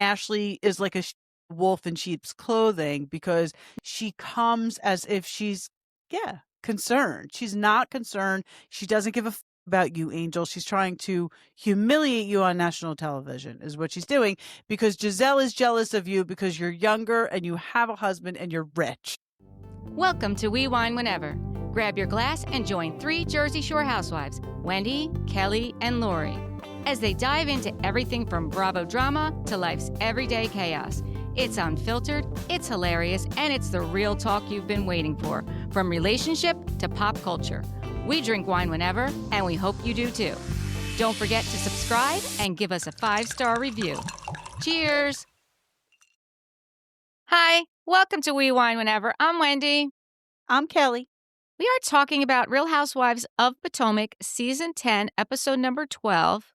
Ashley is like a wolf in sheep's clothing because she comes as if she's, concerned. She's not concerned. She doesn't give a about you, Angel. She's trying to humiliate you on national television, is what she's doing, because Giselle is jealous of you because you're younger and you have a husband and you're rich. Welcome to We Wine Whenever. Grab your glass and join 3 Jersey Shore housewives, Wendy, Kelly, and Lori, as they dive into everything from Bravo drama to life's everyday chaos. It's unfiltered, it's hilarious, and it's the real talk you've been waiting for, from relationship to pop culture. We drink wine whenever, and we hope you do too. Don't forget to subscribe and give us a 5-star review. Cheers! Hi, welcome to We Wine Whenever. I'm Wendy. I'm Kelly. We are talking about Real Housewives of Potomac, Season 10, Episode number 12.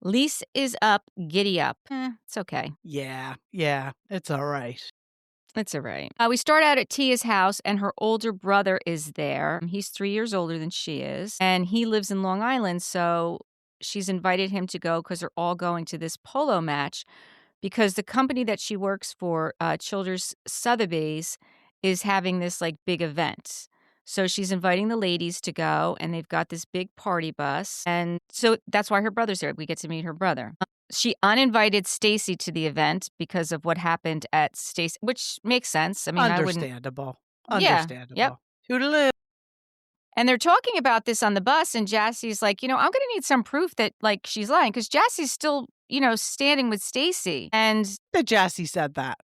Lease is up, Giddy up. It's okay. Yeah, it's all right. It's all right. We start out at Tia's house, and her older brother is there. He's 3 years older than she is, and he lives in Long Island, so she's invited him to go because they're all going to this polo match because the company that she works for, Childers Sotheby's, is having this, like, big event. So she's inviting the ladies to go, and they've got this big party bus. And so that's why her brother's there. We get to meet her brother. She uninvited Stacey to the event because of what happened at Stacey, which makes sense. I mean, Understandable. Yeah, Understandable. yep. Toodaloo. And they're talking about this on the bus, and Jassie's like, I'm going to need some proof that, like, she's lying, because Jassie's still, standing with Stacey. And That Jassy said that.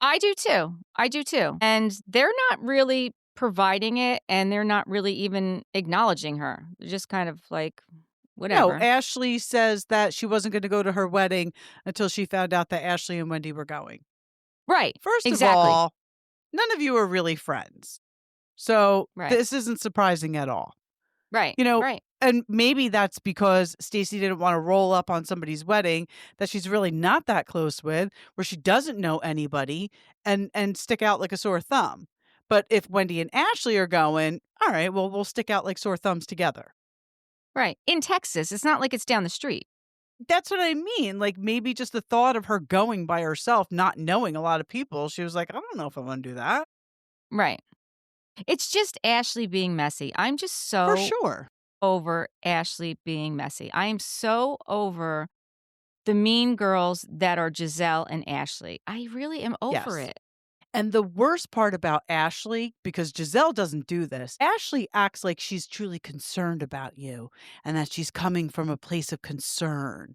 I do too. And they're not really providing it, and they're not really even acknowledging her. They're just kind of like, whatever. No, Ashley says that she wasn't going to go to her wedding until she found out that Ashley and Wendy were going. Right. First exactly. of all, none of you are really friends. So Right. This isn't surprising at all. Right. Right. And maybe that's because Stacey didn't want to roll up on somebody's wedding that she's really not that close with, where she doesn't know anybody, and stick out like a sore thumb. But if Wendy and Ashley are going, all right, well, we'll stick out like sore thumbs together. Right. In Texas. It's not like it's down the street. That's what I mean. Like, maybe just the thought of her going by herself, not knowing a lot of people, she was like, I don't know if I want to do that. Right. It's just Ashley being messy. I'm just so For sure over Ashley being messy. I am so over the mean girls that are Giselle and Ashley. I really am over it. And the worst part about Ashley, because Giselle doesn't do this, Ashley acts like she's truly concerned about you and that she's coming from a place of concern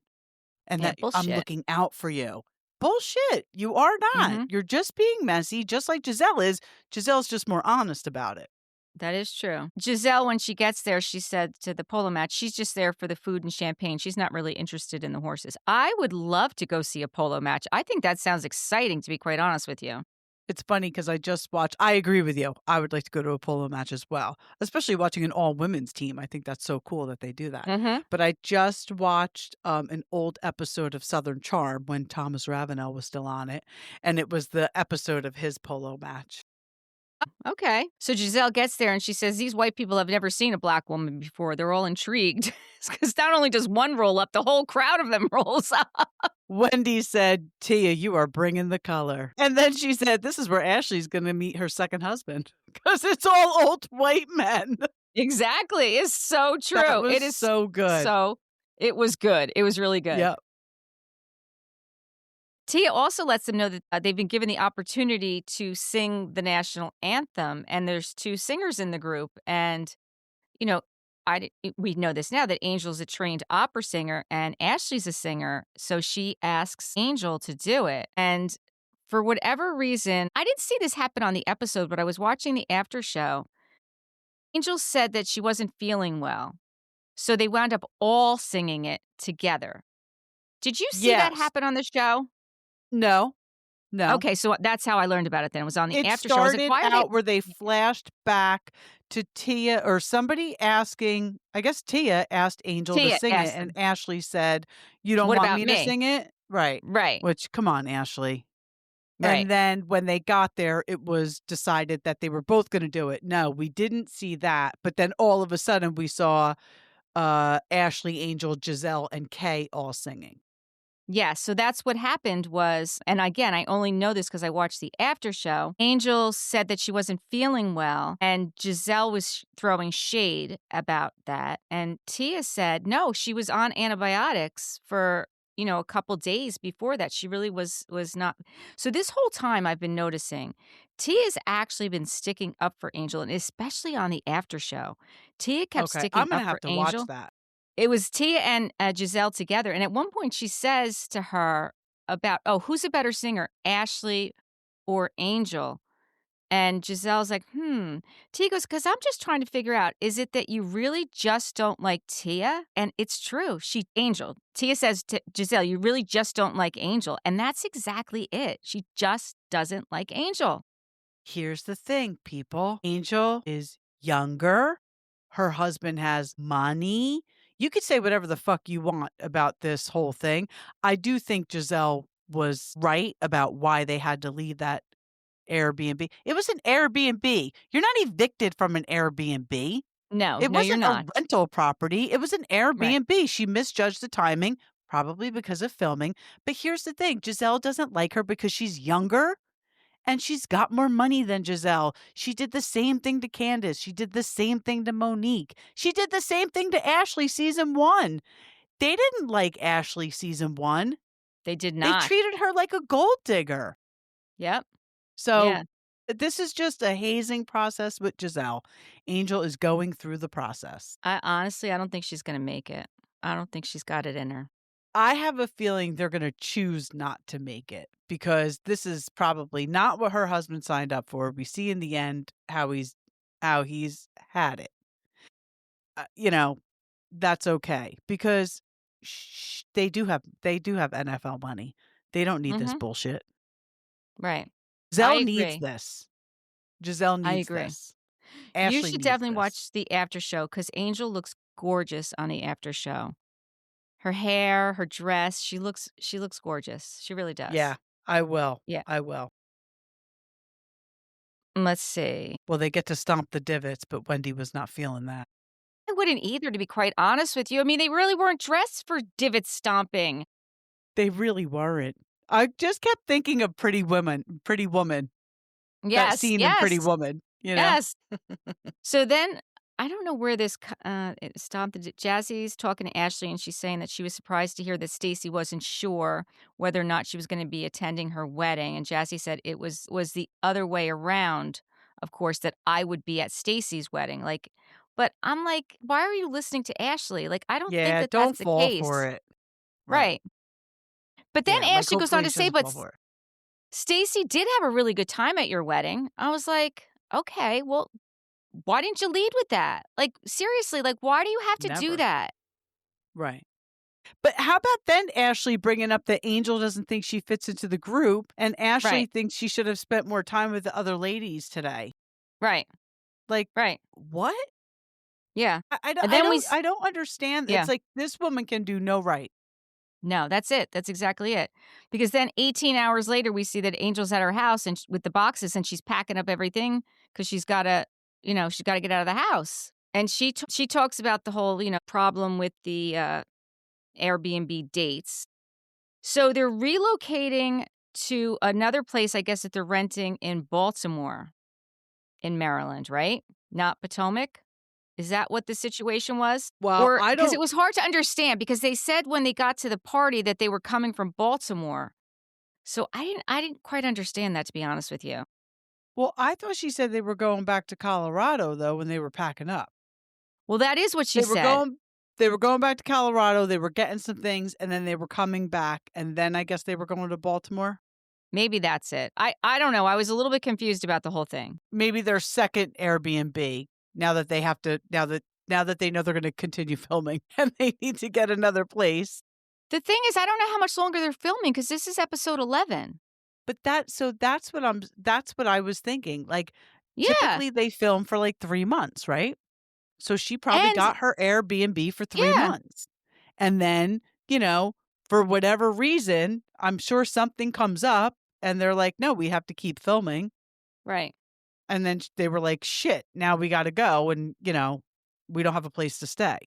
and that I'm looking out for you. Bullshit. You are not. Mm-hmm. You're just being messy, just like Giselle is. Giselle's just more honest about it. That is true. Giselle, when she gets there, she said to the polo match, she's just there for the food and champagne. She's not really interested in the horses. I would love to go see a polo match. I think that sounds exciting, to be quite honest with you. It's funny because I just watched, I agree with you. I would like to go to a polo match as well, especially watching an all-women's team. I think that's so cool that they do that. Mm-hmm. But I just watched an old episode of Southern Charm when Thomas Ravenel was still on it, and it was the episode of his polo match. Okay. So Giselle gets there and she says, these white people have never seen a black woman before. They're all intrigued. Because not only does one roll up, the whole crowd of them rolls up. Wendy said, Tia, you are bringing the color. And then she said, this is where Ashley's going to meet her second husband. Because it's all old white men. Exactly. It's so true. It is so good. So it was good. It was really good. Yep. Tia also lets them know that they've been given the opportunity to sing the national anthem, and there's 2 singers in the group. And, we know this now, that Angel's a trained opera singer and Ashley's a singer. So she asks Angel to do it. And for whatever reason, I didn't see this happen on the episode, but I was watching the after show. Angel said that she wasn't feeling well. So they wound up all singing it together. Did you see that happen on the show? No. Okay, so that's how I learned about it then. It was on the after show. It started out where they flashed back to Tia or somebody asking, I guess Tia asked Angel to sing it, and Ashley said, you don't want me to sing it? Right. Which, come on, Ashley. Right. And then when they got there, it was decided that they were both going to do it. No, we didn't see that. But then all of a sudden we saw Ashley, Angel, Giselle, and Kay all singing. Yeah, so that's what happened was, and again, I only know this because I watched the after show. Angel said that she wasn't feeling well, and Giselle was throwing shade about that. And Tia said, no, she was on antibiotics for, a couple days before that. She really was not. So this whole time I've been noticing Tia's actually been sticking up for Angel, and especially on the after show. Tia kept Okay, sticking I'm gonna up have for to watch Angel. that. It was Tia and, Giselle together, and at one point she says to her about, "Oh, who's a better singer, Ashley or Angel?" And Giselle's like, "Hmm." Tia goes, "'Cause I'm just trying to figure out, is it that you really just don't like Tia?" And it's true. Angel. Tia says to Giselle, "You really just don't like Angel." And that's exactly it. She just doesn't like Angel. Here's the thing, people. Angel is younger. Her husband has money. You could say whatever the fuck you want about this whole thing. I do think Giselle was right about why they had to leave that Airbnb. It was an Airbnb. You're not evicted from an Airbnb. No, It no, you're wasn't a not. rental property. It was an Right. Airbnb. She misjudged the timing, probably because of filming. But here's the thing, Giselle doesn't like her because she's younger and she's got more money than Giselle. She did the same thing to Candace. She did the same thing to Monique. She did the same thing to Ashley season 1. They didn't like Ashley season 1. They did They not. treated her like a gold digger. Yep. So Yeah. this is just a hazing process with Giselle. Angel is going through the process. I don't think she's gonna make it. I don't think she's got it in her. I have a feeling they're going to choose not to make it because this is probably not what her husband signed up for. We see in the end how he's had it. You know, that's okay because they do have NFL money. They don't need this Mhm. bullshit. Right. I Giselle needs agree. this. Giselle I needs agree. this. You Ashley should needs definitely this. watch the after show because Angel looks gorgeous on the after show. Her hair, her dress, she looks gorgeous. She really Yeah, does. I will. Yeah. I will. Let's see. Well, they get to stomp the divots, but Wendy was not feeling that. I wouldn't either, to be quite honest with you. I mean, they really weren't dressed for divot stomping. They really weren't. I just kept thinking of Pretty Woman, that Yes, scene in Pretty yes, Woman, you know? yes. So then I don't know where this it stopped. Jazzy's talking to Ashley, and she's saying that she was surprised to hear that Stacey wasn't sure whether or not she was going to be attending her wedding. And Jazzy said it was the other way around, of course, that I would be at Stacey's wedding. Like, but I'm like, why are you listening to Ashley? Like, I don't think Yeah, that don't that's the fall for case, it. Right. right? But then Yeah, like, Ashley goes on hopefully to she say, doesn't "But fall for it. Stacey did have a really good time at your wedding." I was like, "Okay, well, why didn't you lead with that? Like, seriously, like, why do you have to do Never. that?" Right. But how about then Ashley bringing up that Angel doesn't think she fits into the group, and Ashley Right, thinks she should have spent more time with the other ladies today? right, Like, right. what? Yeah. I don't And I then don't I don't understand. It's yeah. like, this woman can do no right. No, that's it. That's exactly it. Because then 18 hours later, we see that Angel's at her house and with the boxes, and she's packing up everything because she's got to get out of the house. And she talks about the whole, problem with the Airbnb dates. So they're relocating to another place, I guess, that they're renting in Baltimore, in Maryland, right? Not Potomac? Is that what the situation was? Well, Or I because it don't was hard to understand because they said when they got to the party that they were coming from Baltimore. So I didn't quite understand that, to be honest with you. well, I thought she said they were going back to Colorado, though, when they were packing up. Well, that is what she They were said. going they were going back to Colorado, they were getting some things, and then they were coming back, and then I guess they were going to Baltimore? Maybe that's it. I don't know. I was a little bit confused about the whole thing. Maybe their second Airbnb, now that they know they're gonna continue filming and they need to get another place. The thing is, I don't know how much longer they're filming because this is episode 11. But that's what I was thinking, like, Yeah. typically they film for, like, 3 months, right? So she probably And got her Airbnb for 3 yeah, months. And then, for whatever reason, I'm sure something comes up and they're like, "No, we have to keep filming." right. And then they were like, "Shit, now we gotta go and, we don't have a place to stay."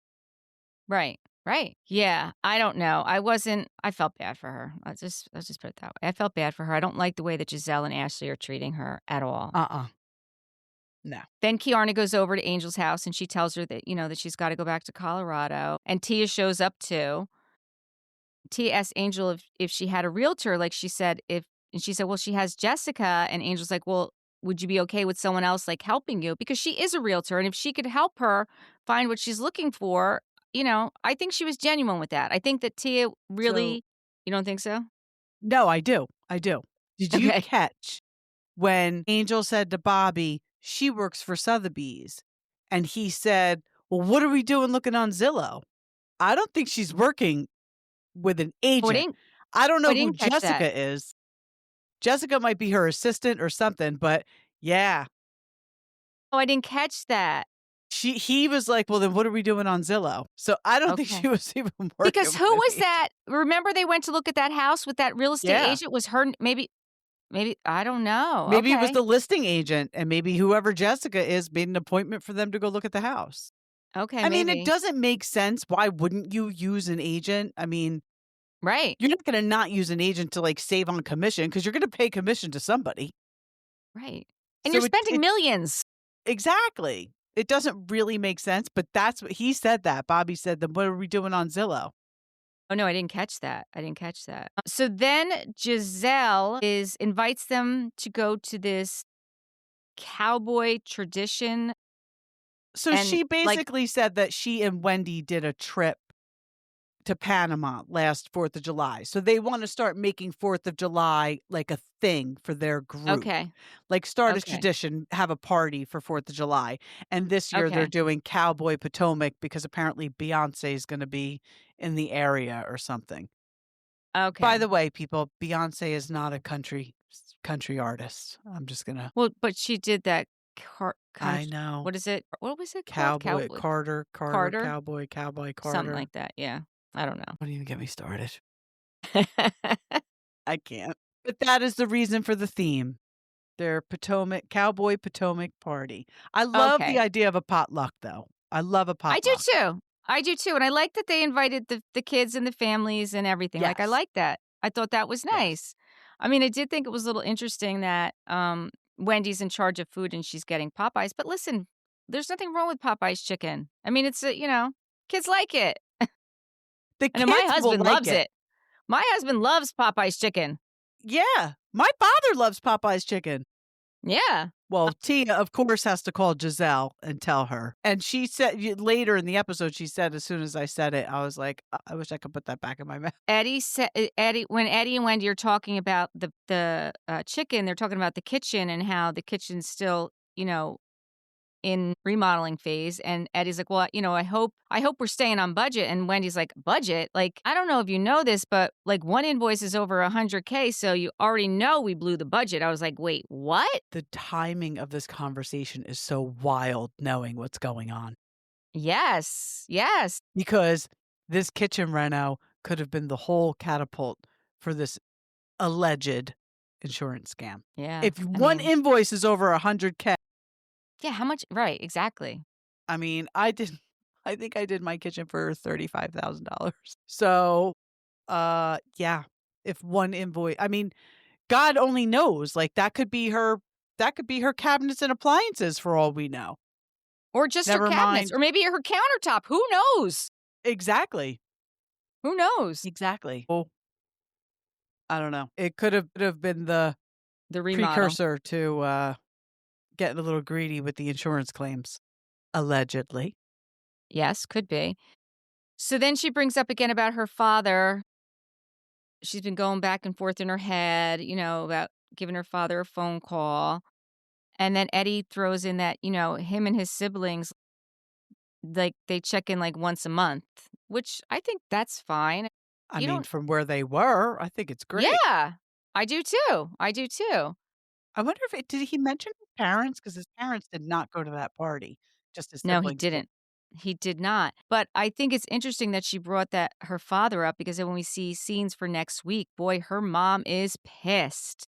Right. Right. Yeah. I don't know. I felt bad for her. Let's just put it that way. I felt bad for her. I don't like the way that Giselle and Ashley are treating her at all. No. Then Kiarna goes over to Angel's house and she tells her that, that she's got to go back to Colorado. And Tia shows up too. Tia asked Angel if she had a realtor, like she said, and she said, well, she has Jessica. And Angel's like, well, would you be okay with someone else like helping you? Because she is a realtor. And if she could help her find what she's looking for, I think she was genuine with that. I think that Tia So, really, you don't think so? no, I do. I do. Did you Okay. catch when Angel said to Bobby, she works for Sotheby's? And he said, well, what are we doing looking on Zillow? I don't think she's working with an Oh, I agent. didn't, I don't oh, I know who didn't catch that. Jessica is. Jessica might be her assistant or something, but yeah, Oh, I didn't catch that. he was like, well, then what are we doing on Zillow? So I don't think she Okay. was even working Because with who an was agent. that? Remember they went to look at that house with that real estate Yeah. agent? Was her maybe I don't know. Maybe it was Okay. the listing agent, and maybe whoever Jessica is made an appointment for them to go look at the house. Okay, I mean, it maybe. doesn't make sense. Why wouldn't you use an agent? I mean, Right. you're not gonna not use an agent to, like, save on commission because 'cause you're gonna pay commission to somebody. Right. And you're So spending it millions. exactly. It doesn't really make sense, but that's what he said that. Bobby said, "Then what are we doing on Zillow?" Oh, no, I didn't catch that. I didn't catch that. So then Giselle invites them to go to this cowboy tradition So and, she like, basically said that she and Wendy did a trip to Panama last 4th of July. So they wanna start making 4th of July like a thing for their group. okay, Like, start a okay, tradition, have a party for 4th of July. And this year they're okay, doing Cowboy Potomac because apparently Beyonce is gonna be in the area or something. By okay. the way, people, Beyonce is not a country artist. I'm just gonna Well, but she did that I know. what is it? What was it called? Cowboy Cowboy Carter, Carter? Cowboy Something Carter. like that, yeah. I don't know. Don't even get me started. I can't. But that is the reason for the theme. Their Cowboy Potomac party. I love the Okay. idea of a potluck, though. I love a I do potluck. too. I do too, and I like that they invited the kids and the families and everything, like, I Yes. like that. I thought that was Yes. nice. I mean, I did think it was a little interesting that, Wendy's in charge of food and she's getting Popeyes, but listen, there's nothing wrong with Popeyes chicken. I mean, it's kids like it. The I know my kids will husband like loves it. it. My husband loves Popeyes chicken. Yeah. My father loves Popeye's chicken. Yeah. Well, Tia, of course, has to call Giselle and tell her. And she said later in the episode, she said, as soon as I said it, I was like, I wish I could put that back in my mouth. When Eddie and Wendy are talking about the chicken, they're talking about the kitchen and how the kitchen's still, in remodeling phase, and Eddie's like, "Well, I hope we're staying on budget." And Wendy's like, "Budget? Like, I don't know if you know this, but like one invoice is over 100K, so you already know we blew the budget." I was like, "Wait, what?" The timing of this conversation is so wild knowing what's going on Yes. Yes. because this kitchen reno could have been the whole catapult for this alleged insurance scam. Yeah. If I one mean, invoice is over 100K, yeah, how much? Right, exactly. I mean, I think I did my kitchen for $35,000. So, yeah, if one invoice, I mean, God only knows, like that could be her cabinets and appliances for all we know. Or just her Never cabinets, mind. or maybe her countertop. Who knows? Exactly. Who knows? Exactly. Oh, I don't know. It could have been the The remodel. precursor to getting a little greedy with the insurance claims, allegedly. Yes, could be. So then she brings up again about her father. She's been going back and forth in her head, about giving her father a phone call. And then Eddie throws in that, him and his siblings, like, they check in like once a month, which I think that's fine. I You mean, don't, from where they were, I think it's great. yeah, I do too. I do too. I wonder if did he mention his parents? Because his parents did not go to that party, just his No, he siblings did. didn't. He did not. But I think it's interesting that she brought that her father up because then when we see scenes for next week, boy, her mom is pissed.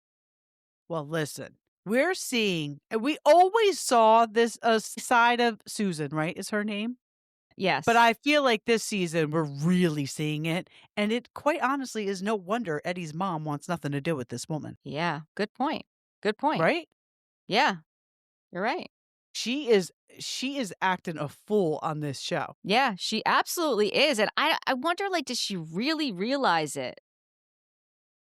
Well, listen, we're seeing and we always saw this, side of Susan, right, is her name? Yes. But I feel like this season we're really seeing it, and it quite honestly is no wonder Eddie's mom wants nothing to do with this woman, Yeah, good point. Good point. right? Yeah, you're right. She is she is acting a fool on this show. Yeah, she absolutely is, and I wonder, like, does she really realize it?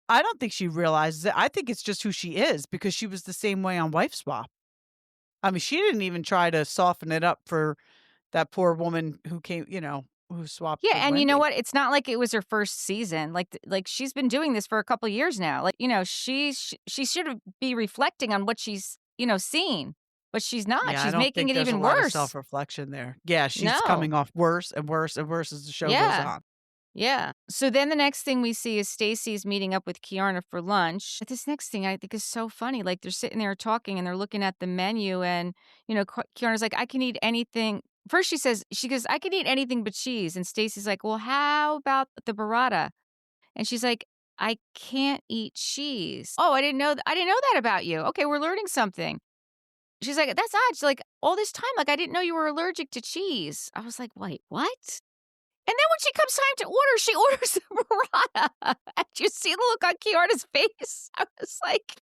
I don't think she realizes it. I think it's just who she is because she was the same way on Wife Swap. I mean, she didn't even try to soften it up for that poor woman who came, who swapped Yeah, with and you know Wendy. what? It's not like it was her first season. Like she's been doing this for a couple years now. Like, she should have be reflecting on what she's, seen, but she's not. Yeah, I She's don't making think it there's a even lot of worse. self-reflection there. Yeah, she's No. coming off worse and worse and worse as the show goes Yeah. on. Yeah. So then the next thing we see is Stacey's meeting up with Kiarna for lunch. But this next thing I think is so funny. Like they're sitting there talking and they're looking at the menu and, Kiarna's like, I can eat anything. First she goes, I can eat anything but cheese. And Stacey's like, well, how about the burrata? And she's like, I can't eat cheese. Oh, I didn't know that about you. Okay, we're learning something. She's like, that's odd. She's like, all this time, like I didn't know you were allergic to cheese. I was like, wait, what? And then when she comes time to order, she orders the burrata. And you see the look on Kiara's face. I was like,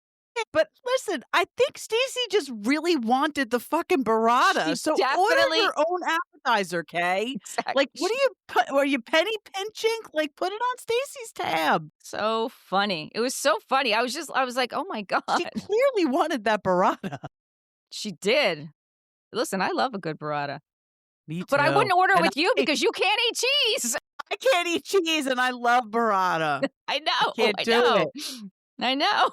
But listen, I think Stacey just really wanted the fucking burrata. she So order definitely your own appetizer, Kay. Like, what exactly. are you are you penny pinching? Like, put it on Stacey's tab. So funny. It was so funny. I was like, oh my God. She clearly wanted that burrata. She did. Listen, I love a good burrata. Me But I too. wouldn't order it And with you because you can't eat cheese. I can't eat cheese and I love burrata. I I know. can't I do it. know. I know.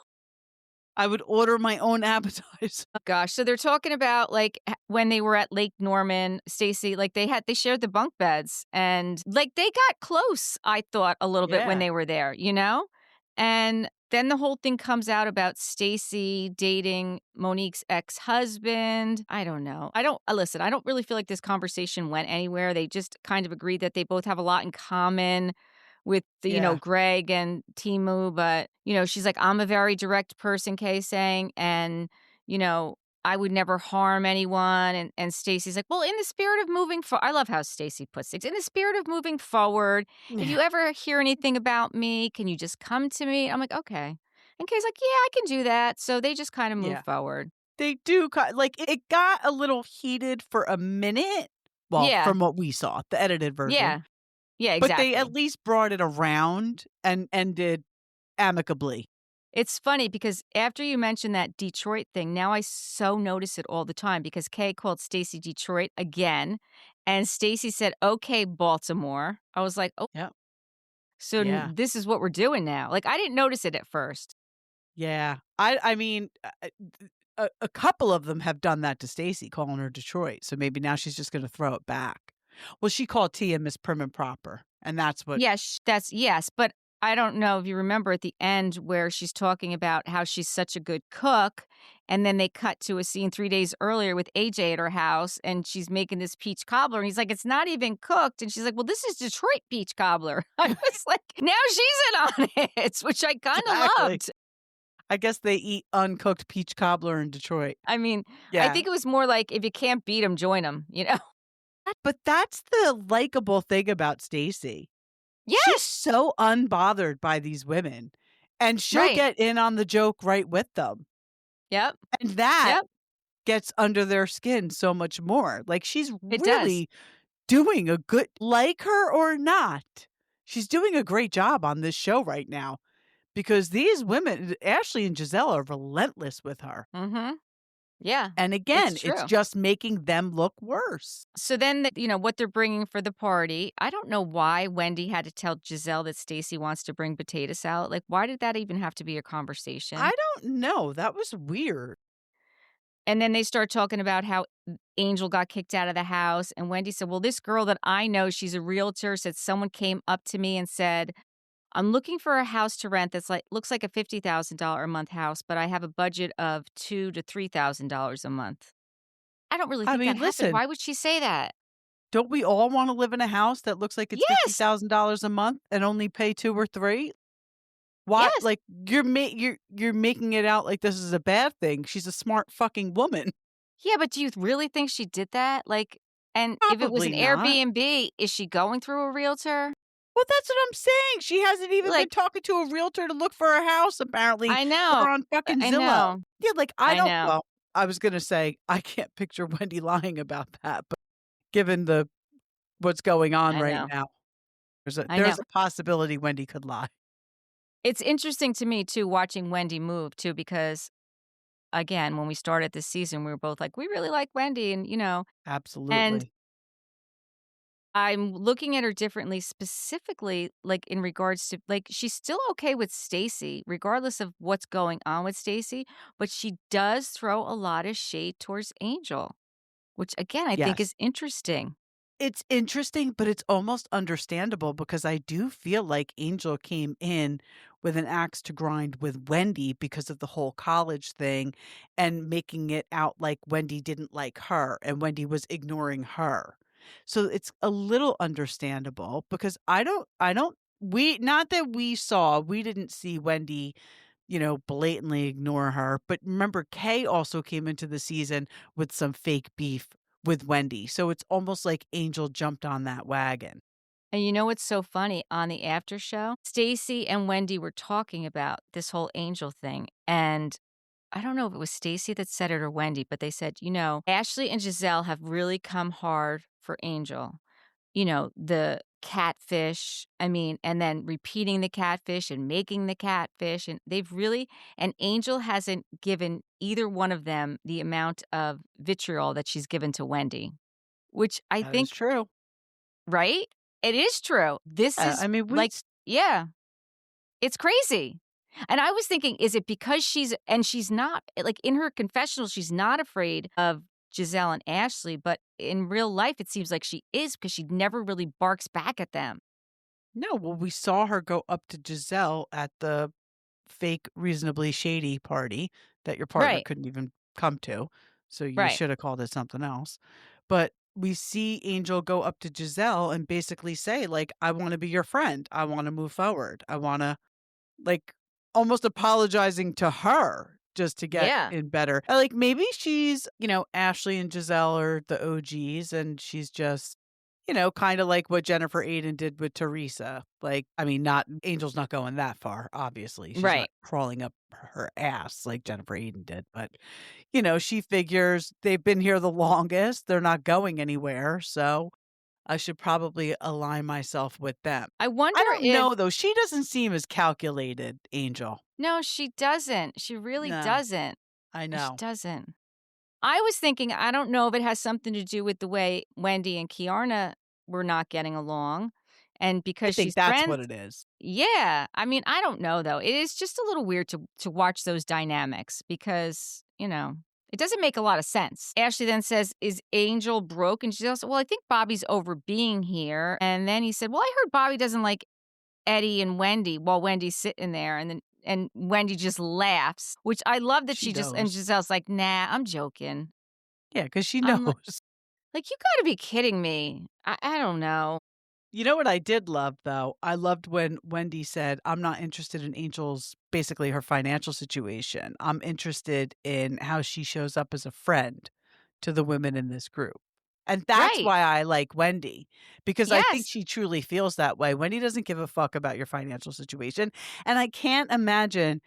I would order my own appetizer. Gosh, so they're talking about like when they were at Lake Norman, Stacey, like they shared the bunk beds and like they got close, I thought a little bit when Yeah. they were there, you know? And then the whole thing comes out about Stacey dating Monique's ex-husband. I don't know. Listen, I don't really feel like this conversation went anywhere. They just kind of agreed that they both have a lot in common with the, Yeah. Greg and Timu, but, she's like, I'm a very direct person, Kay saying, and, I would never harm anyone. And Stacey's like, well, in the spirit of moving forward, I love how Stacey puts things. In the spirit of moving forward, if Yeah. you ever hear anything about me, can you just come to me? I'm like, okay. And Kay's like, yeah, I can do that. So they just kind of move Yeah. forward. They do like it got a little heated for a minute. Well, Yeah. from what we saw, the edited version. Yeah. Yeah, But they exactly. at least brought it around and ended amicably. It's funny because after you mentioned that Detroit thing, now I so notice it all the time because Kay called Stacey Detroit again, and Stacey said, "Okay, Baltimore." I was like, "Oh, Yep. so Yeah. this is what we're doing now." Like I didn't notice it at first. Yeah. I mean, a couple of them have done that to Stacey, calling her Detroit. So maybe now she's just going to throw it back. Well, she called Tia Miss Prim and Proper, and that's what. Yes, yes, but I don't know if you remember at the end where she's talking about how she's such a good cook, and then they cut to a scene 3 days earlier with AJ at her house, and she's making this peach cobbler, and he's like, "It's not even cooked," and she's like, "Well, this is Detroit peach cobbler." I was like, now she's in on it, which I kind of Exactly. loved. I guess they eat uncooked peach cobbler in Detroit. I mean, I Yeah. think it was more like if you can't beat them, join them. You know? But that's the likable thing about Stacey. She's Yes, so unbothered by these women, and she'll right. get in on the joke right with them. Yep, And that yep. gets under their skin so much more. Like, she's It does. really doing a good, like her or not, she's doing a great job on this show right now because these women, Ashley and Giselle, are relentless with her. Mm-hmm. Yeah, And it's again, it's true. just making them look worse. So then, what they're bringing for the party. I don't know why Wendy had to tell Giselle that Stacey wants to bring potato salad. Like, why did that even have to be a conversation? I don't know. That was weird. And then they start talking about how Angel got kicked out of the house. And Wendy said, well, this girl that I know, she's a realtor, said someone came up to me and said, I'm looking for a house to rent that's looks like a $50,000 a month house, but I have a budget of $2,000 to $3,000 a month. I don't really I think that mean, happened. listen, Why would she say that? don't we all want to live in a house that looks like it's Yes. $50,000 a month and only pay 2 or 3? Why? Yes. Like, you're making it out like this is a bad thing. She's a smart fucking woman. Yeah, but do you really think she did that? Like, And if it was an Probably not. Airbnb, is she going through a realtor? Well, that's what I'm saying. She hasn't even been Like, talking to a realtor to look for a house, apparently. I know. They're on fucking I Zillow. know. Yeah, like, I I don't know. well, I was gonna say, I can't picture Wendy lying about that, but given the what's going on I right know. now, I know. there's a possibility Wendy could lie. It's interesting to me too watching Wendy move too because again, when we started this season, we were both like, "We really like Wendy," and Absolutely. I'm looking at her differently, specifically, like, in regards to like, she's still okay with Stacey, regardless of what's going on with Stacey, but she does throw a lot of shade towards Angel, which, again, I think Yes. is interesting. It's interesting, but it's almost understandable because I do feel like Angel came in with an axe to grind with Wendy because of the whole college thing and making it out like Wendy didn't like her and Wendy was ignoring her. So it's a little understandable because I don't we not that we didn't see Wendy, blatantly ignore her, but remember Kay also came into the season with some fake beef with Wendy, so it's almost like Angel jumped on that wagon. And you know what's so funny? On the after show, Stacey and Wendy were talking about this whole Angel thing, and I don't know if it was Stacey that said it or Wendy, but they said, Ashley and Giselle have really come hard for Angel. The catfish, I mean, and then repeating the catfish and making the catfish, and and Angel hasn't given either one of them the amount of vitriol that she's given to Wendy, which I That is think, true. right? It is true. This Yeah, is I mean, like, yeah. It's crazy. And I was thinking, is it because she's not, like, in her confessional, she's not afraid of Giselle and Ashley, but in real life, it seems like she is because she never really barks back at them. no, well, we saw her go up to Giselle at the fake reasonably shady party that your partner Right, couldn't even come to, so you right. should have called it something else. But we see Angel go up to Giselle and basically say, like, "I wanna be your friend. I wanna move forward. I wanna" like, almost apologizing to her just to get Yeah. in better. Like, maybe she's Ashley and Giselle are the OGs, and she's just, kinda like what Jennifer Aiden did with Teresa. Like, I mean, not Angel's not going that far, obviously. She's not Right. crawling up her ass like Jennifer Aiden did, but, she figures they've been here the longest, they're not going anywhere, so I should probably align myself with them. I I wonder don't if know, though. She doesn't seem as calculated, Angel. no, she doesn't. She really No, doesn't. I She know. doesn't. I was thinking, I don't know if it has something to do with the way Wendy and Kiarna were not getting along, and I because think she's that's friends. what it is. Yeah, I mean, I don't know though. It is just a little weird to watch those dynamics because, it doesn't make a lot of sense. Ashley then says, "Is Angel broke?" And she goes, "Well, I think Bobby's over being here." And then he said, "Well, I heard Bobby doesn't like Eddie and Wendy," while Wendy's sitting there, and Wendy just laughs, which I love that She she just and knows. Giselle's like, "Nah, I'm joking." Yeah, because she I'm knows. like, "You gotta be kidding me." I don't know. You know what I did love, though? I loved when Wendy said, "I'm not interested in Angel's" basically her financial situation. "I'm interested in how she shows up as a friend to the women in this group." And that's Right. why I like Wendy, because I think Yes. she truly feels that way. Wendy doesn't give a fuck about your financial situation, and I can't imagine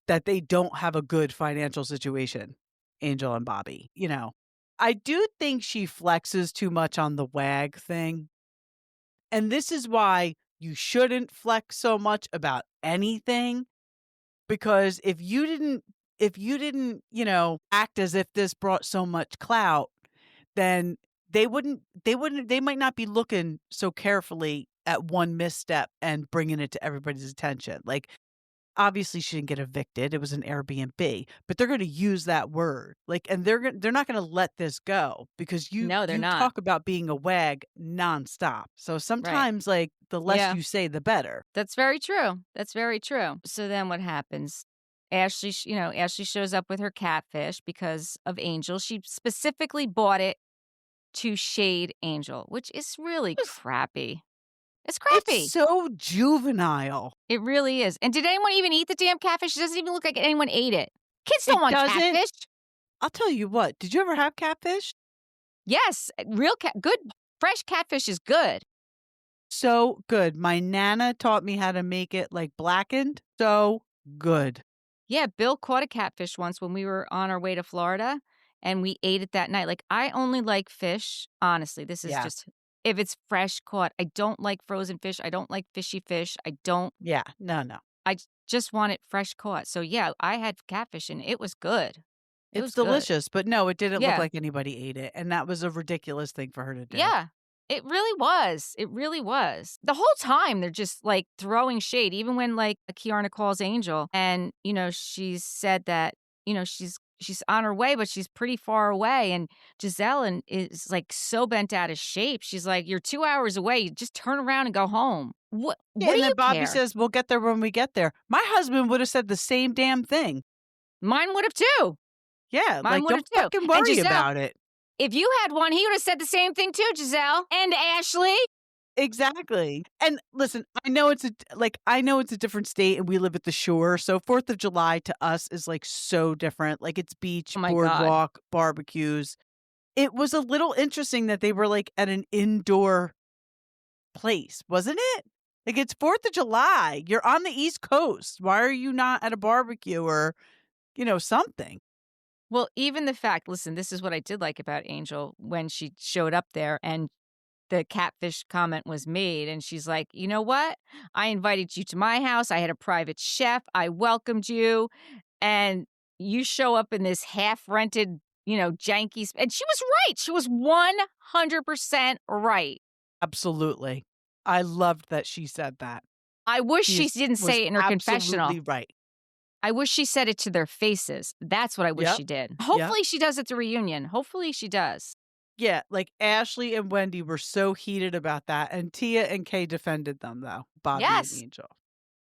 that they don't have a good financial situation, Angel and Bobby, I do think she flexes too much on the wag thing. And this is why you shouldn't flex so much about anything, because if you didn't, act as if this brought so much clout, then they might not be looking so carefully at one misstep and bringing it to everybody's attention. Like, obviously she didn't get evicted, it was an Airbnb, but they're gonna use that word, like, and they're not gonna let this go because you No, they're you not. talk about being a wag nonstop. So Right. sometimes, like, the less Yeah. you say, the better. That's very true. That's very true. So then what happens? Ashley shows up with her catfish because of Angel. She specifically bought it to shade Angel, which is really Just crappy. It's it's crappy. so juvenile. It really is. And did anyone even eat the damn catfish? It doesn't even look like anyone ate it. Kids don't It want doesn't catfish. I'll tell you what, did you ever have catfish? Yes, real good fresh catfish is good. So good. My Nana taught me how to make it like blackened. So good. Yeah, Bill caught a catfish once when we were on our way to Florida, and we ate it that night. Like, I only like fish, honestly, this is Yeah. just if it's fresh caught. I don't like frozen fish, I don't like fishy fish, Yeah. No. just want it fresh caught. So, yeah, I had catfish, and it was good. It It's was good. delicious, but no, it didn't look Yeah. like anybody ate it, and that was a ridiculous thing for her to do. Yeah. It really was. It really was. The whole time they're just like throwing shade, even when like Kiarna calls Angel and, she's said that, she's on her way, but she's pretty far away. And Giselle is like so bent out of shape. She's like, "You're 2 hours away. Just turn around and go home." What Yeah, do and you then Bobby care? says, "We'll get there when we get there." My husband would have said the same damn thing. Mine would have too. Yeah, Mine like, would have don't too. fucking And worry Giselle, about it. if you had one, he would have said the same thing too, Giselle and Ashley. Exactly. And listen, I know it's a different state and we live at the shore. So 4th of July to us is like so different. Like it's beach, Oh my God. boardwalk, barbecues. It was a little interesting that they were like at an indoor place, wasn't it? Like it's 4th of July. You're on the East Coast. Why are you not at a barbecue or, something? Well, even the fact, listen, this is what I did like about Angel when she showed up there and the catfish comment was made. And she's like, "You know what? I invited you to my house. I had a private chef. I welcomed you. And you show up in this half rented, janky. And she was right. She was 100% right. Absolutely. I loved that she said that. I wish she She didn't was say it in her confessional. absolutely right. I wish she said it to their faces. That's what I wish Yep. she did. Yep. Hopefully she does at the reunion. Hopefully she does. Yeah, like Ashley and Wendy were so heated about that, and Tia and Kay defended them though. Bobby Yes. and Angel.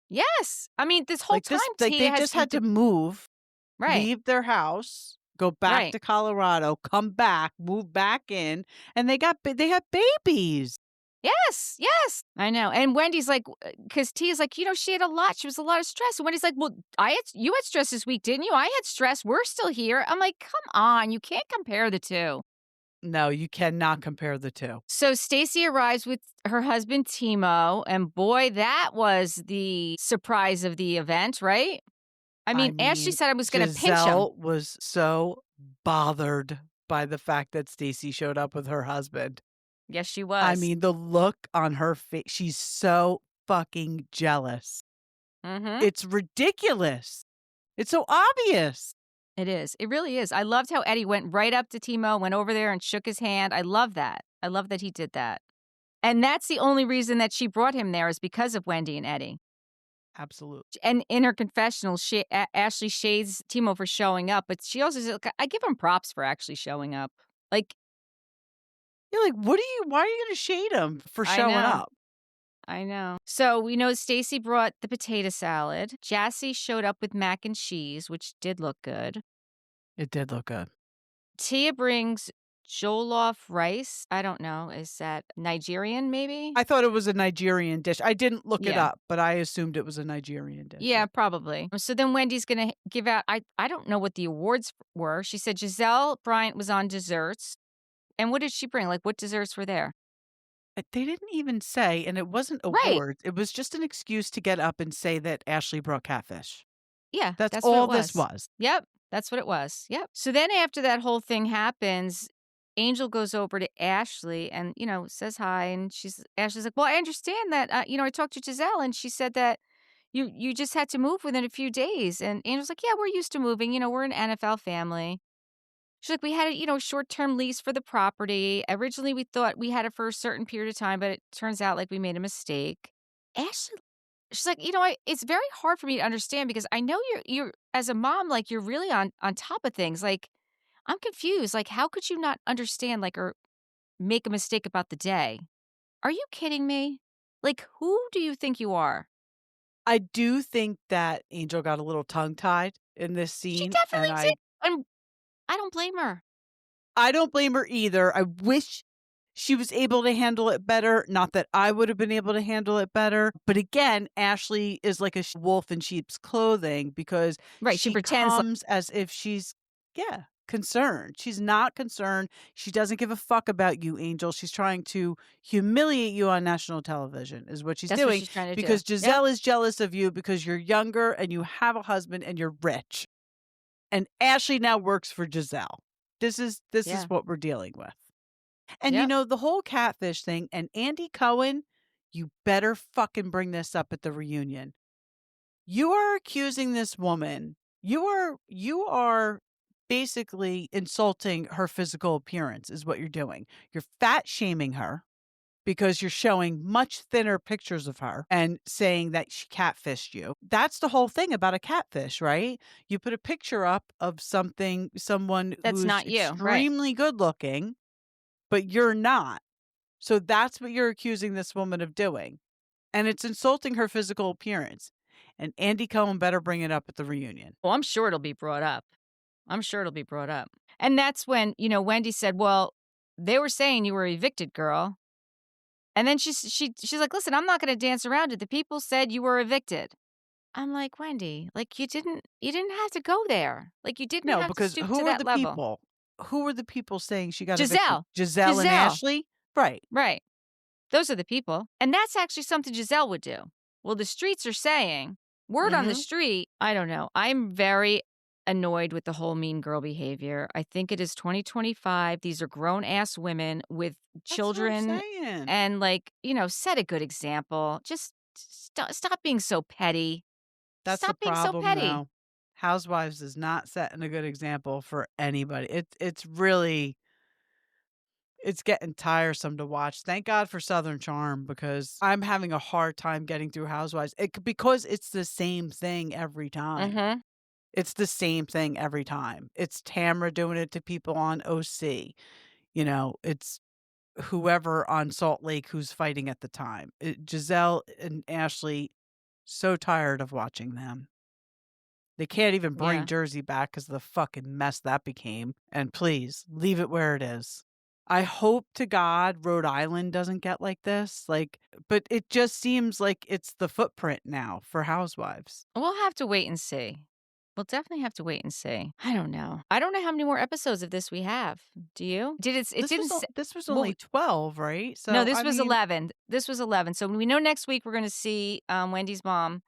Yes. I mean, this whole Like time like Tia they has just been had to move, right. leave their house, go back Right. to Colorado, come back, move back in, and they had babies. Yes. I know. And Wendy's like, because Tia's like, she had a lot. She was a lot of stress. And Wendy's like, "Well, you had stress this week, didn't you? I had stress. We're still here." I'm like, come on. You can't compare the two. No, you cannot compare the two. So Stacey arrives with her husband, Timo. And boy, that was the surprise of the event, right? I mean, Ashley said I was going to pinch him. Giselle was so bothered by the fact that Stacey showed up with her husband. Yes, she was. I mean, the look on her face, she's so fucking jealous. Mm-hmm. It's ridiculous. It's so obvious. It is. It really is. I loved how Eddie went right up to Timo, went over there and shook his hand. I love that. I love that he did that. And that's the only reason that she brought him there is because of Wendy and Eddie. Absolutely. And in her confessional, Ashley shades Timo for showing up, but she also says, I give him props for actually showing up. Like, you're like, why are you going to shade him for showing up? I know. So we know Stacey brought the potato salad. Jassy showed up with mac and cheese, which did look good. It did look good. Tia brings jollof rice. I don't know. Is that Nigerian, maybe? I thought it was a Nigerian dish. I didn't look it up, but I assumed it was a Nigerian dish. Yeah, probably. So then Wendy's going to give out, I don't know what the awards were. She said Giselle Bryant was on desserts. And what did she bring? Like, what desserts were there? They didn't even say, and it wasn't awards. It was just an excuse to get up and say that Ashley brought catfish. Yeah, that's all this was. Yep, that's what it was. Yep. So then after that whole thing happens, Angel goes over to Ashley and, says hi. And Ashley's like, "Well, I understand that, I talked to Giselle and she said that you just had to move within a few days." And Angel's like, "Yeah, we're used to moving. We're an NFL family." She's like, "We had a short-term lease for the property. Originally, we thought we had it for a certain period of time, but it turns out like we made a mistake." Ashley, she's like, it's very hard for me to understand because I know you're as a mom, like you're really on top of things. Like, I'm confused. Like, how could you not understand, like, or make a mistake about the day? Are you kidding me? Like, who do you think you are? I do think that Angel got a little tongue-tied in this scene. She definitely did. And I don't blame her. I don't blame her either. I wish she was able to handle it better. Not that I would have been able to handle it better. But again, Ashley is like a wolf in sheep's clothing because she pretends comes as if she's, concerned. She's not concerned. She doesn't give a fuck about you, Angel. She's trying to humiliate you on national television is what she's That's what doing she's trying to do. because Yep. Giselle is jealous of you because you're younger and you have a husband and you're rich. And Ashley now works for Giselle. This is Yeah. what we're dealing with. And Yep. the whole catfish thing and Andy Cohen, you better fucking bring this up at the reunion. You are accusing this woman. You are basically insulting her physical appearance is what you're doing. You're fat shaming her because you're showing much thinner pictures of her and saying that she catfished you. That's the whole thing about a catfish, right? You put a picture up of someone That's who's not you. Right. extremely good looking, but you're not. So that's what you're accusing this woman of doing. And it's insulting her physical appearance. And Andy Cohen better bring it up at the reunion. Well, I'm sure it'll be brought up. I'm sure it'll be brought up. And that's when, Wendy said, well, they were saying you were evicted, girl. And then she's like, listen, I'm not going to dance around it. The people said you were evicted. I'm like, Wendy, like you didn't have to go there. Like you didn't No, have to because stoop to who are that the level. people? Who are the people saying she got evicted? Giselle. Giselle and Giselle. Ashley? Right. Right. Those are the people. And that's actually something Giselle would do. Well, the streets are saying, word on the street, I don't know. I'm very annoyed with the whole mean girl behavior. I think it is 2025. These are grown ass women with children That's what I'm saying. and set a good example. Just stop being so petty. That's Stop the being so problem petty. now. Housewives is not setting a good example for anybody. It's really it's getting tiresome to watch. Thank God for Southern Charm because I'm having a hard time getting through Housewives. Because it's the same thing every time. Mm-hmm. It's the same thing every time. It's Tamra doing it to people on OC. It's whoever on Salt Lake who's fighting at the time. Giselle and Ashley, so tired of watching them. They can't even bring Yeah. Jersey back because of the fucking mess that became. And please, leave it where it is. I hope to God Rhode Island doesn't get like this. But it just seems like it's the footprint now for Housewives. We'll have to wait and see. We'll definitely have to wait and see. I don't know. I don't know how many more episodes of this we have. Do you? This was only 12, right? So no, this I was mean, 11. This was 11. So we know next week we're going to see Wendy's mom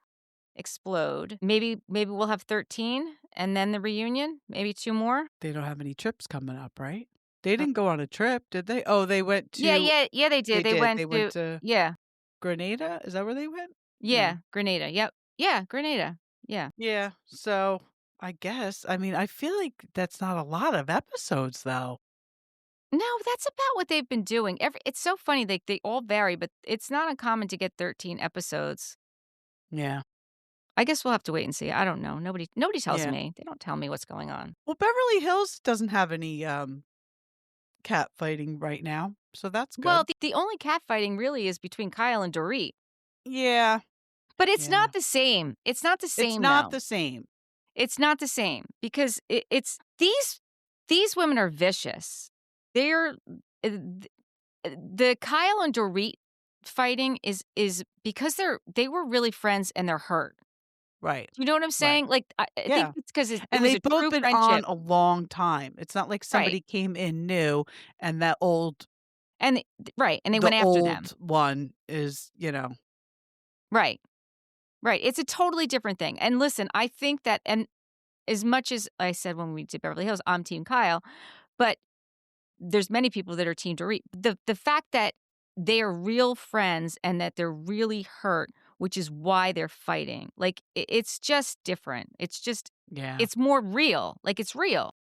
explode. Maybe we'll have 13 and then the reunion. Maybe 2 more. They don't have any trips coming up, right? They didn't go on a trip, did they? Oh, they went to Yeah, they did. They went to yeah. Grenada? Is that where they went? Yeah, No. Grenada. Yep. Yeah, Grenada. Yeah. Yeah. So I guess, I mean, I feel like that's not a lot of episodes though. No, that's about what they've been doing. It's so funny. They all vary, but it's not uncommon to get 13 episodes. Yeah. I guess we'll have to wait and see. I don't know. Nobody tells Yeah. me. They don't tell me what's going on. Well, Beverly Hills doesn't have any cat fighting right now. So that's good. Well, the only catfighting really is between Kyle and Dorit. Yeah. But it's Yeah. not the same. It's not the same. It's not though. the same. It's not the same because it's these women are vicious. They're the Kyle and Dorit fighting is because they were really friends and they're hurt. Right. You know what I'm saying? Right. Like I Yeah. think it's because it And was they've a both true been friendship. on a long time. It's not like somebody came in new and that old And they the went after old them. one is, Right. Right. It's a totally different thing. And listen, I think that, and as much as I said when we did Beverly Hills, I'm Team Kyle, but there's many people that are Team Dorit. The fact that they are real friends and that they're really hurt, which is why they're fighting. Like, it's just different. It's just, it's more real. Like, it's real.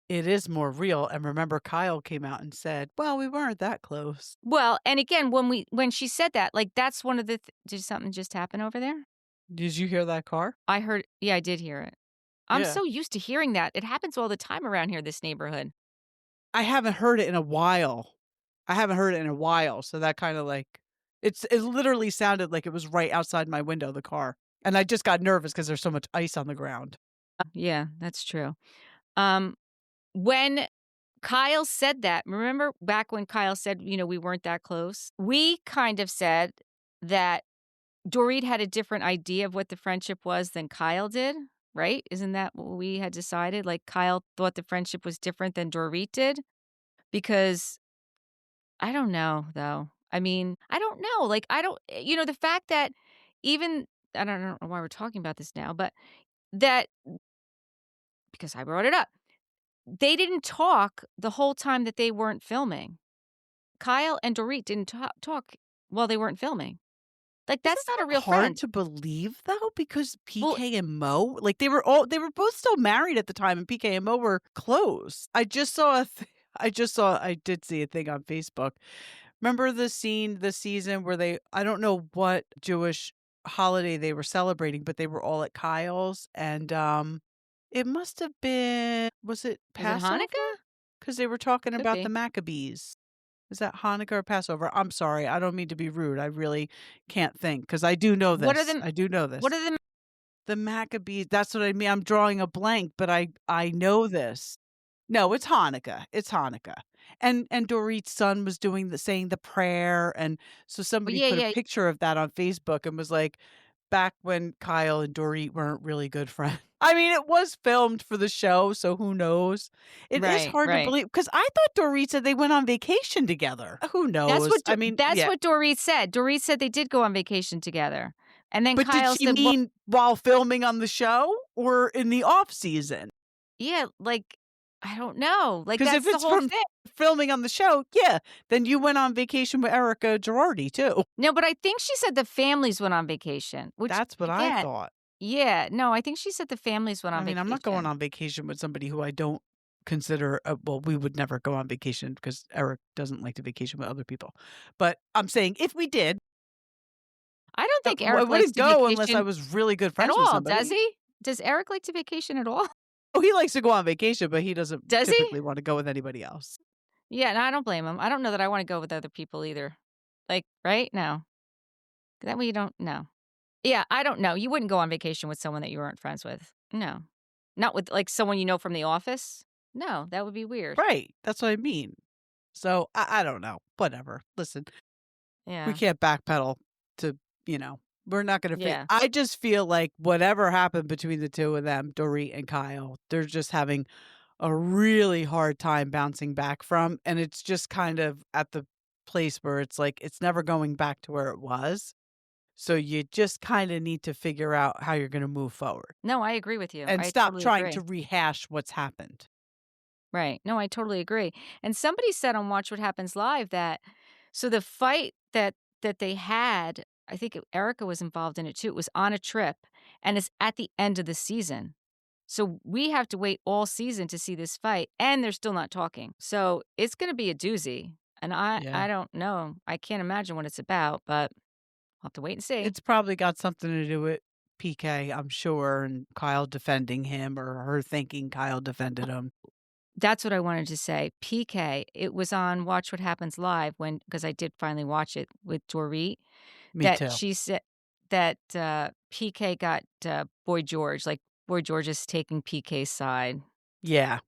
It is more real. And remember, Kyle came out and said, well, we weren't that close. Well, and again, when she said that, like, that's one of the, did something just happen over there? Did you hear that car? I heard, yeah, I did hear it. I'm so used to hearing that. It happens all the time around here, this neighborhood. I haven't heard it in a while. So that kind of it literally sounded like it was right outside my window, the car. And I just got nervous because there's so much ice on the ground. Yeah, that's true. When Kyle said that, remember back when Kyle said, we weren't that close? We kind of said that Dorit had a different idea of what the friendship was than Kyle did. right? Isn't that what we had decided? Like, Kyle thought the friendship was different than Dorit did? Because I don't know, though. I mean, I don't know. Like, I don't, the fact that even, I don't know why we're talking about this now, but that, because I brought it up, they didn't talk the whole time that they weren't filming. Kyle and Dorit didn't talk while they weren't filming. Like, Isn't that's not a that real hard friend. to believe though? Because Well, PK and Mo, like they were both still married at the time, and PK and Mo were close. I did see a thing on Facebook. Remember the scene this season where I don't know what Jewish holiday they were celebrating, but they were all at Kyle's, and it must have been, was it was it Passover? Hanukkah? Because they were talking Could about the be. Maccabees. Is that Hanukkah or Passover? I'm sorry. I don't mean to be rude. I really can't think because I do know What are this. the I do know what this. are the The Maccabees, that's what I mean. I'm drawing a blank, but I know this. No, it's Hanukkah. It's Hanukkah. And Dorit's son was saying the prayer, and so well, somebody yeah, put a yeah, picture of that on Facebook and was like, back when Kyle and Dorit weren't really good friends. I mean, it was filmed for the show, so who knows? It is right, hard to right. believe because I thought Dorit said they went on vacation together. Who knows? I mean, That's yeah. what Dorit said. Dorit said they did go on vacation together, and then But did Kyle she said, "Well, mean while filming on the show or in the off season? yeah, like, I don't know. Like, Because if that's the it's whole from thing." filming on the show, yeah, then you went on vacation with Erica Girardi too. No, but I think she said the families went on vacation, which, That's what I again, thought. yeah, no, I think she said the families went I on mean, I'm not going vacation. on vacation with somebody who I don't consider, well, we would never go on vacation because Eric doesn't like to vacation with other people. But I'm saying if we did, I don't think I Eric likes wouldn't to go unless I vacation was really good at friends with all, does somebody. he? Does Eric like to vacation at all? Oh, he likes to go on vacation, but he doesn't Does he? typically want to go with anybody else. Yeah, no, I don't blame him. I don't know that I wanna go with other people either. Like, right? No. That way you don't no. Yeah, I don't know. You wouldn't go on vacation with someone that you weren't friends with. No. Not with, like, someone you know from the office? No, that would be weird. Right. That's what I mean. So I don't know. Whatever. Listen, we Yeah. can't backpedal to, we're not going to Yeah. I just feel like whatever happened between the two of them, Dorit and Kyle, they're just having a really hard time bouncing back from. And it's just kind of at the place where it's like, it's never going back to where it was. So you just kind of need to figure out how you're going to move forward No, I agree with you. and I stop totally trying agree. to rehash what's happened. Right. No, I totally agree. And somebody said on Watch What Happens Live that so the fight that they had, I think Erica was involved in it too. It was on a trip and it's at the end of the season. So we have to wait all season to see this fight and they're still not talking. So it's going to be a doozy. And Yeah. I don't know. I can't imagine what it's about, but I'll have to wait and see. It's probably got something to do with PK, I'm sure, and Kyle defending him or her thinking Kyle defended him. That's what I wanted to say. PK, it was on Watch What Happens Live because I did finally watch it with Dorit, Me that too. she said that PK got Boy George, like Boy George is taking PK's side. Yeah,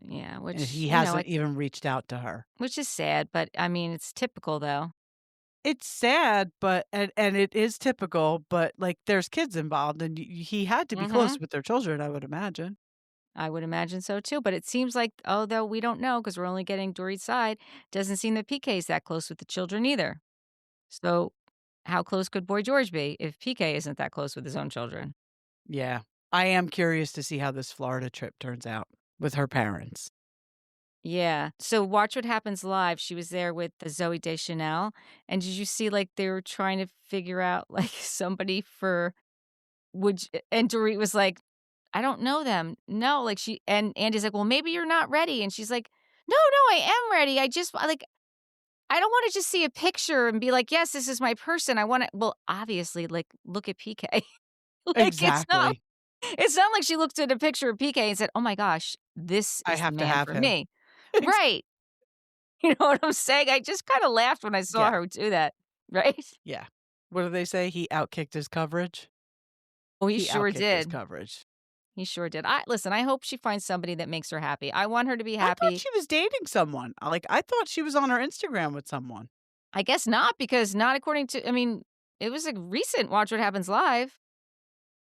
Yeah, and which, he hasn't even reached out to her. which is sad, but I mean, it's typical though. It's sad, but and it is typical, but, like, there's kids involved, and he had to be Mhm. close with their children, I would imagine. I would imagine so too, but it seems like, although we don't know because we're only getting Dorit's side, doesn't seem that PK's that close with the children either. So, how close could Boy George be if PK isn't that close with his own children? Yeah. I am curious to see how this Florida trip turns out with her parents. Yeah. So Watch What Happens Live, she was there with the Zoe Deschanel, and did you see, like, they were trying to figure out, like, somebody for and Dorit was like, "I don't know them." No, like, and Andy's like, "Well, maybe you're not ready," and she's like, "No, no, I am ready. I just like, I don't wanna just see a picture and be like, 'Yes, this is my person.' I wanna." Well, obviously, like, look at PK. Like, Exactly. it's not like she looked at a picture of PK and said, "Oh my gosh, this I is the have to man have for him. me." Ex Right. You know what I'm saying? I just kinda laughed when I saw Yeah, her do that, right? yeah. What do they say? He outkicked his coverage? Oh, he He sure outkicked his did. coverage. He sure did. Listen, I hope she finds somebody that makes her happy. I want her to be I thought happy. she was dating someone. I thought she was on her Instagram with someone. I guess not because not according to I mean, it was a recent Watch What Happens Live.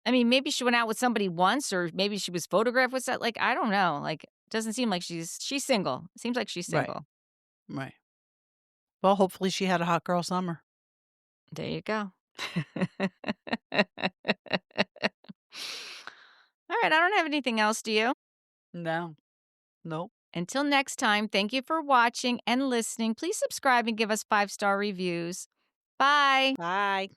I mean, maybe she went out with somebody once, or maybe she was photographed with that. Like, I don't know. Like, doesn't seem like she's single. Seems like she's Right. single. Right. Well, hopefully she had a hot girl summer. There you go. All right, I don't have anything else, do you? No. Nope. Until next time, thank you for watching and listening. Please subscribe and give us 5-star reviews. Bye. Bye.